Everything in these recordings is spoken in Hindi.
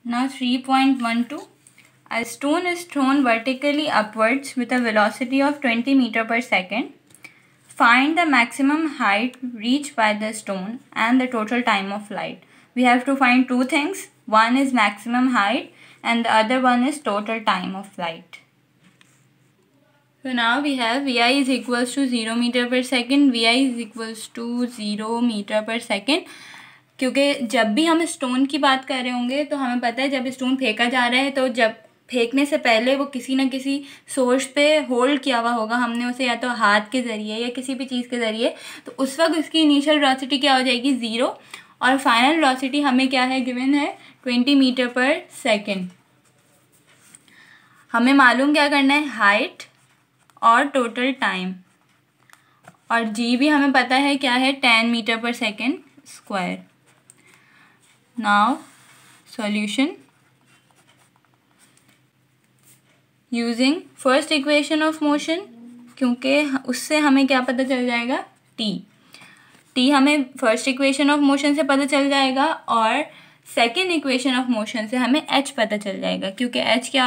Now 3.12. A stone is thrown vertically upwards with a velocity of 20 meter per second. Find the maximum height reached by the stone and the total time of flight. We have to find two things. One is maximum height and the other one is total time of flight. So now we have Vi is equals to 0 meter per second. Vi is equals to 0 meter per second. क्योंकि जब भी हम स्टोन की बात कर रहे होंगे तो हमें पता है जब स्टोन फेंका जा रहा है तो जब फेंकने से पहले वो किसी न किसी सोर्स पे होल्ड किया हुआ होगा हमने उसे, या तो हाथ के ज़रिए या किसी भी चीज़ के ज़रिए, तो उस वक्त उसकी इनिशियल वेलोसिटी क्या हो जाएगी 0 और फाइनल वेलोसिटी हमें क्या है गिवन है 20 मीटर पर सेकेंड। हमें मालूम क्या करना है हाइट और टोटल टाइम, और जी भी हमें पता है क्या है 10 मीटर पर second square. Now solution using first equation of motion, क्योंकि उससे हमें क्या पता चल जाएगा टी हमें फर्स्ट इक्वेशन ऑफ मोशन से पता चल जाएगा और सेकेंड इक्वेशन ऑफ मोशन से हमें एच पता चल जाएगा, क्योंकि एच क्या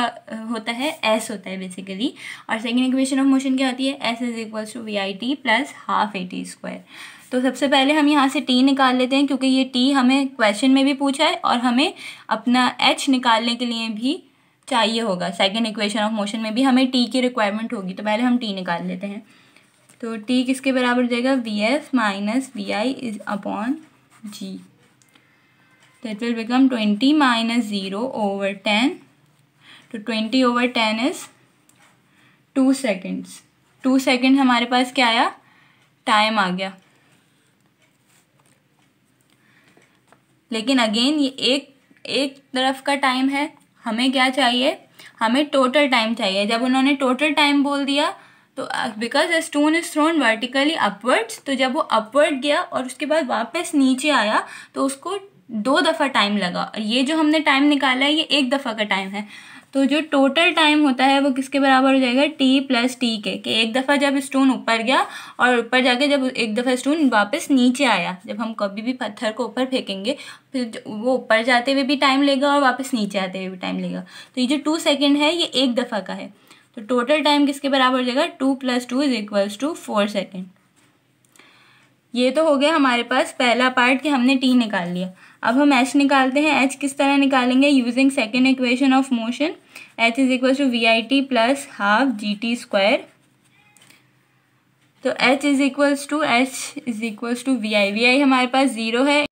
होता है एस होता है बेसिकली, और सेकेंड इक्वेशन ऑफ मोशन क्या होती है S is equals to V I T plus half A T square. तो सबसे पहले हम यहाँ से टी निकाल लेते हैं, क्योंकि ये टी हमें क्वेश्चन में भी पूछा है और हमें अपना एच निकालने के लिए भी चाहिए होगा। सेकेंड इक्वेशन ऑफ मोशन में भी हमें टी की रिक्वायरमेंट होगी, तो पहले हम टी निकाल लेते हैं। तो टी किसके बराबर हो जाएगा V F minus V I is upon g. That will become 20 minus 0 over 10. तो 20 over 10 is 2 seconds. 2 सेकेंड हमारे पास क्या आया टाइम आ गया। लेकिन अगेन ये एक तरफ का टाइम है, हमें क्या चाहिए हमें टोटल टाइम चाहिए। जब उन्होंने टोटल टाइम बोल दिया तो because a stone is thrown vertically upwards, तो जब वो अपवर्ड गया और उसके बाद वापस नीचे आया तो उसको 2 दफ़ा टाइम लगा, और ये जो हमने टाइम निकाला है ये 1 दफ़ा का टाइम है। तो जो टोटल टाइम होता है वो किसके बराबर हो जाएगा टी प्लस टी के, कि एक दफ़ा जब स्टोन ऊपर गया और ऊपर जाके जब एक दफ़ा स्टोन वापस नीचे आया, जब हम कभी भी पत्थर को ऊपर फेंकेंगे फिर वो ऊपर जाते हुए भी टाइम लेगा और वापस नीचे आते हुए भी टाइम लेगा। तो ये जो 2 सेकेंड है ये 1 दफ़ा का है, तो टोटल टाइम किसके बराबर हो जाएगा 2 + 2 = 4 सेकेंड। ये तो हो गया हमारे पास पहला पार्ट कि हमने टी निकाल लिया। अब हम एच निकालते हैं। एच किस तरह निकालेंगे using second equation of motion. H is equal to V I T plus half G T square. तो H is equals to V I हमारे पास 0 है,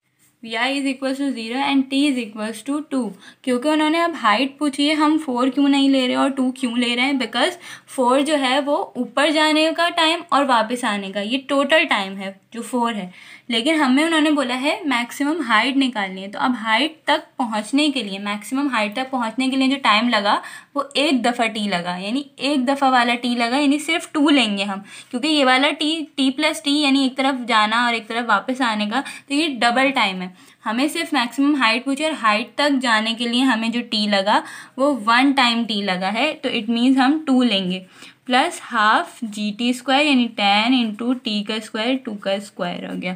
V I is equals to 0 and T is equals to 2। क्योंकि उन्होंने अब हाइट पूछी है, हम 4 क्यों नहीं ले रहे और 2 क्यों ले रहे हैं, बिकॉज 4 जो है वो ऊपर जाने का टाइम और वापस आने का, ये टोटल टाइम है जो 4 है। लेकिन हमें उन्होंने बोला है मैक्सिमम हाइट निकालनी है, तो अब हाइट तक पहुंचने के लिए, मैक्सिमम हाइट तक पहुंचने के लिए जो टाइम लगा वो 1 दफ़ा टी लगा, यानी 1 दफ़ा वाला टी लगा, यानी सिर्फ 2 लेंगे हम, क्योंकि ये वाला टी प्लस टी यानी एक तरफ जाना और एक तरफ वापस आने का, तो ये डबल टाइम है। हमें सिर्फ मैक्सिमम हाइट पूछे और हाइट तक जाने के लिए हमें जो टी लगा वो 1 टाइम टी लगा है, तो इट मीन्स हम 2 लेंगे plus half G T square यानी 10 इंटू टी का स्क्वायर 2 का स्क्वायर हो गया।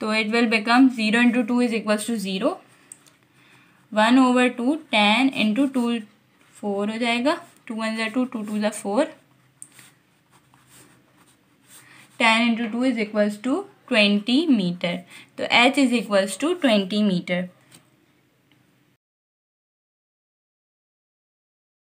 तो it will become 0 into 2 is equals to 0, 1/2 10 into 2 4 हो जाएगा, 2 1 ज़ा 2 2 2 ज़ा 4, 10 into 2 is equals to 20 metre. तो h is equals to 20 metre.